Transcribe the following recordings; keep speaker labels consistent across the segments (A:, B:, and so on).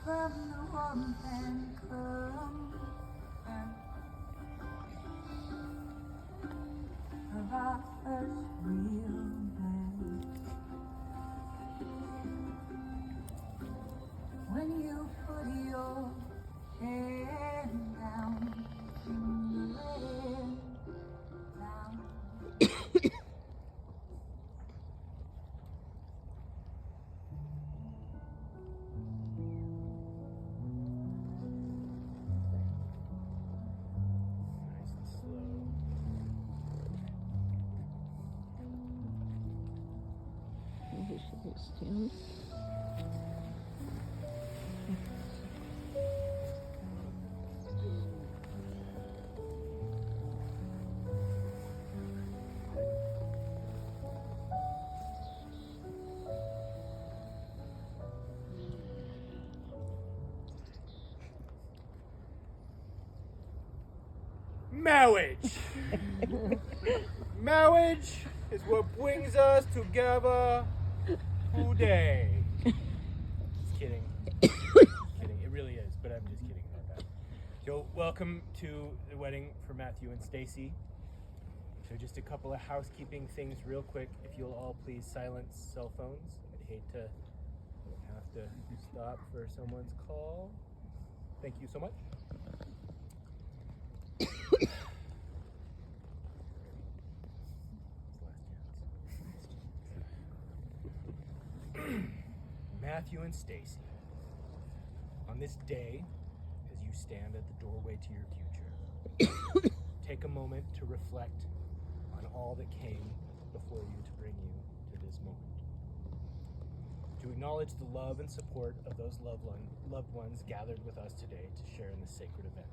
A: From the warmth and comfort of our first real day. When you put your head down in the rain down.
B: Nice and slow.
C: Maybe she should stand.
B: Marriage! Marriage is what brings us together today. Just kidding. Just kidding. It really is, but I'm just kidding about that. So, welcome to the wedding for Matthew and Stacey. So, just a couple of housekeeping things real quick. If you'll all please silence cell phones. I'd hate to have to stop for someone's call. Thank you so much. Matthew and Stacey, on this day, as you stand at the doorway to your future, take a moment to reflect on all that came before you to bring you to this moment. To acknowledge the love and support of those loved ones gathered with us today to share in this sacred event.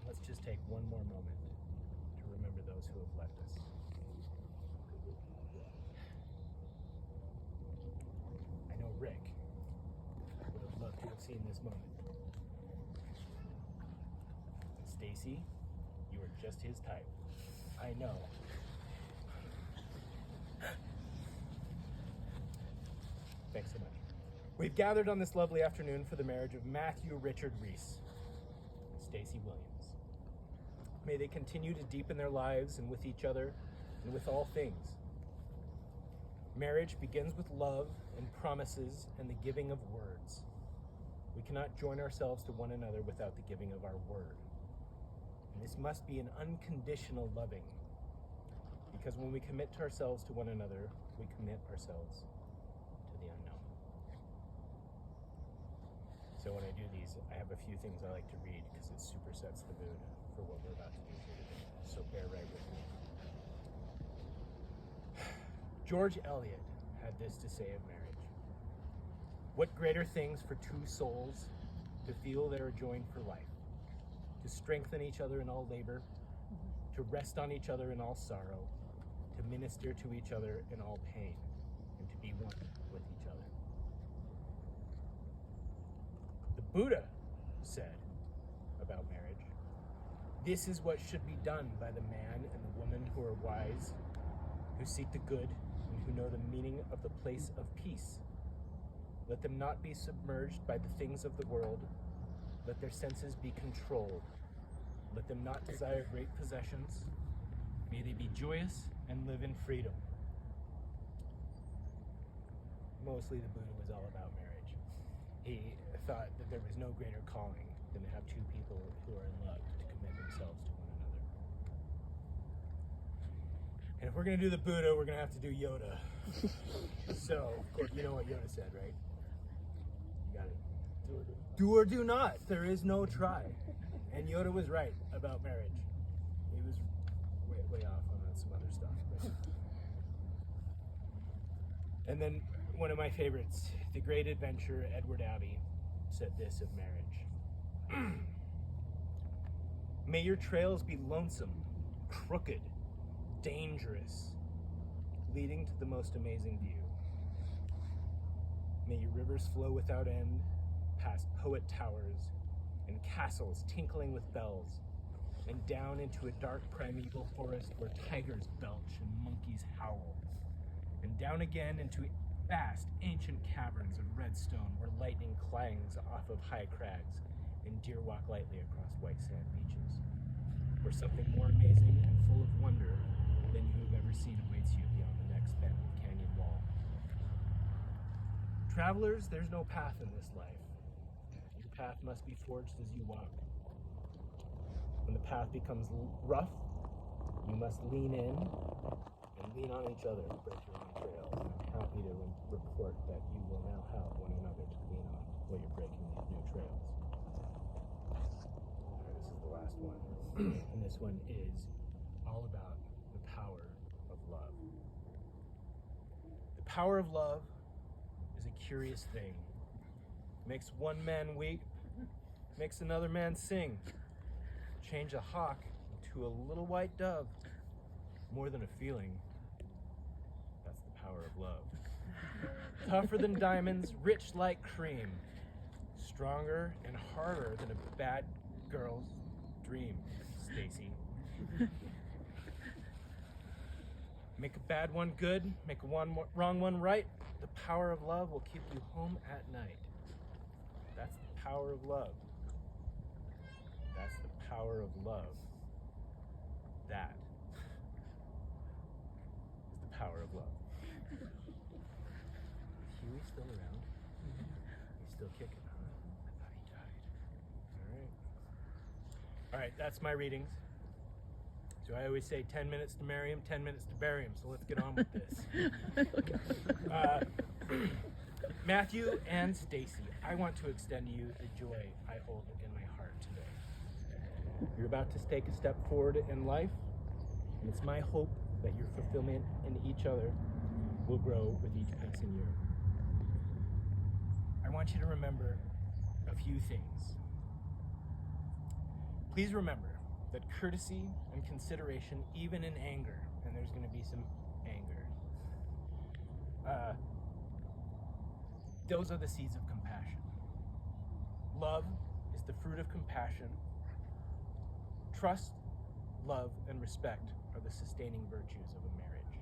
B: Let's just take one more moment to remember those who have left us. I know Rick would have loved to have seen this moment. Stacey, you are just his type. I know. Thanks so much. We've gathered on this lovely afternoon for the marriage of Matthew Richard Reese and Stacey Williams. May they continue to deepen their lives and with each other and with all things. Marriage begins with love and promises and the giving of words. We cannot join ourselves to one another without the giving of our word. And this must be an unconditional loving, because when we commit ourselves to one another, we commit ourselves to the unknown. So when I do these, I have a few things I like to read because it super sets the mood for what we're about to do here today. So bear right with me. George Eliot had this to say of marriage. What greater things for two souls to feel they are joined for life, to strengthen each other in all labor, to rest on each other in all sorrow, to minister to each other in all pain, and to be one with each other. The Buddha said about marriage, this is what should be done by the man and the woman who are wise, who seek the good, and who know the meaning of the place of peace. Let them not be submerged by the things of the world. Let their senses be controlled. Let them not desire great possessions. May they be joyous and live in freedom. Mostly the Buddha was all about marriage. He thought that there was no greater calling than to have two people who are in love to commit themselves to one another. And if we're going to do the Buddha, we're going to have to do Yoda. So, of course, you know what Yoda said, right? You got it. Do or do not. There is no try. And Yoda was right about marriage. He was way off on some other stuff. But. And then one of my favorites, the great adventurer Edward Abbey, said this of marriage. May your trails be lonesome, crooked, dangerous, leading to the most amazing view. May your rivers flow without end, past poet towers and castles tinkling with bells, and down into a dark primeval forest where tigers belch and monkeys howl, and down again into vast ancient caverns of red stone where lightning clangs off of high crags and deer walk lightly across white sand beaches, where something more amazing and full of wonder than you have ever seen awaits you beyond the next bend of canyon wall. Travelers, there's no path in this life. Your path must be forged as you walk. When the path becomes rough, you must lean in and lean on each other to break your own trails. I'm happy to report that you will now have one another to lean on while you're breaking these new trails. This is the last one. And this one is all about the power of love. The power of love is a curious thing. Makes one man weep, makes another man sing. Change a hawk into a little white dove. More than a feeling, that's the power of love. Tougher than diamonds, rich like cream. Stronger and harder than a bad girl's dream, Stacey. Make a bad one good, make a wrong one right. The power of love will keep you home at night. That's the power of love. That's the power of love. That is the power of love. Huey's still around. He's still kicking, huh? I thought he died. All right, that's my readings. So I always say 10 minutes to marry him, 10 minutes to bury him. So let's get on with this. Matthew and Stacey, I want to extend to you the joy I hold in my heart today. You're about to take a step forward in life, and it's my hope that your fulfillment in each other will grow with each passing year. I want you to remember a few things. Please remember that courtesy and consideration, even in anger, and there's going to be some anger, those are the seeds of compassion. Love is the fruit of compassion. Trust, love, and respect are the sustaining virtues of a marriage.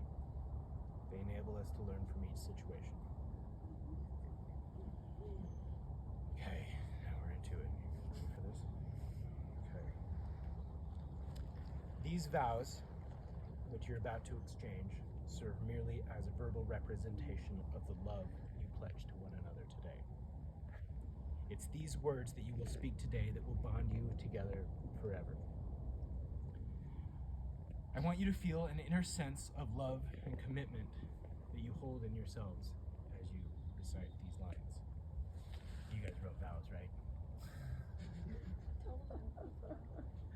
B: They enable us to learn from each situation. Okay, now we're into it. You ready for this? Okay. These vows, which you're about to exchange, serve merely as a verbal representation of the love you pledge to one another today. It's these words that you will speak today that will bond you together forever. I want you to feel an inner sense of love and commitment that you hold in yourselves as you recite these lines. You guys wrote vows, right?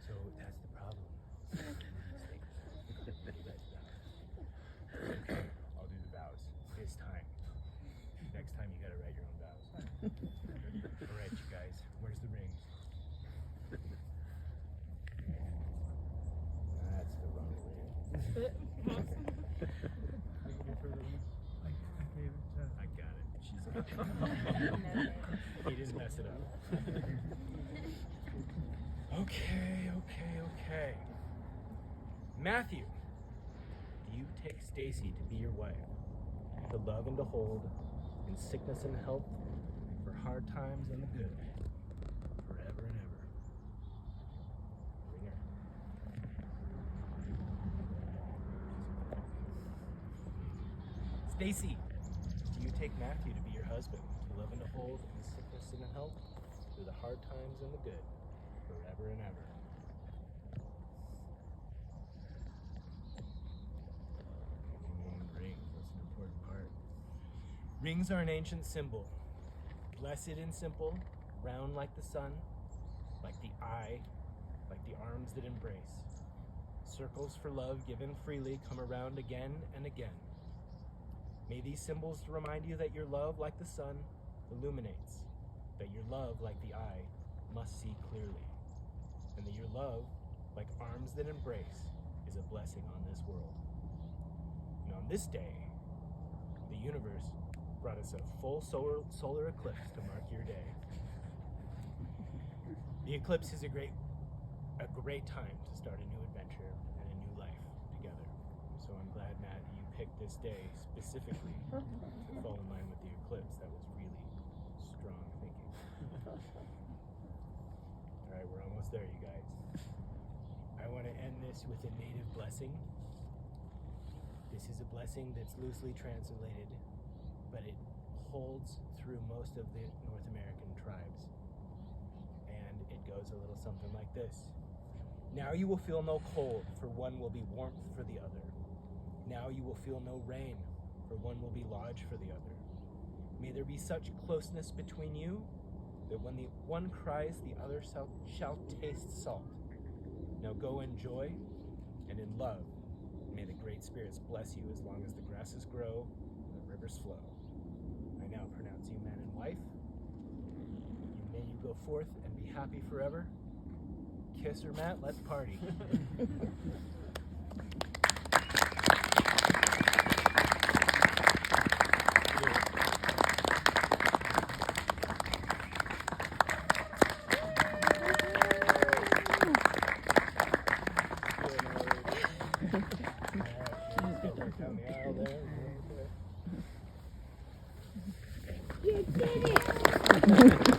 B: So that's the problem. Okay, I'll do the vows this time. Next time you gotta write your own vows. All right, you guys, where's the ring? That's the wrong ring. I got it. She's he didn't mess it up. Okay. Matthew, do you take Stacey to be your wife, to love and to hold, in sickness and health, for hard times and the good, forever and ever? Ringer. Stacey, do you take Matthew to be your husband, to love and to hold, in sickness and health, through the hard times and the good, forever and ever? Rings, that's an important part. Rings are an ancient symbol. Blessed and simple, round like the sun, like the eye, like the arms that embrace. Circles for love given freely come around again and again. May these symbols remind you that your love, like the sun, illuminates, that your love, like the eye, must see clearly, and that your love, like arms that embrace, is a blessing on this world. And on this day, the universe brought us a full solar eclipse to mark your day. The eclipse is a great time to start a new adventure and a new life together. So I'm glad, Matt, that you picked this day specifically to fall in line with the eclipse. That was really strong thinking. All right, we're almost there, you guys. I want to end this with a native blessing. This is a blessing that's loosely translated, but it holds through most of the North American tribes. And it goes a little something like this. Now you will feel no cold, for one will be warmth for the other. Now you will feel no rain, for one will be lodge for the other. May there be such closeness between you that when the one cries, the other shall taste salt. Now go in joy and in love. May the great spirits bless you as long as the grasses grow and the rivers flow. I now pronounce you man and wife. May you go forth and be happy forever. Kiss her, Matt. Let's party.
C: You did it!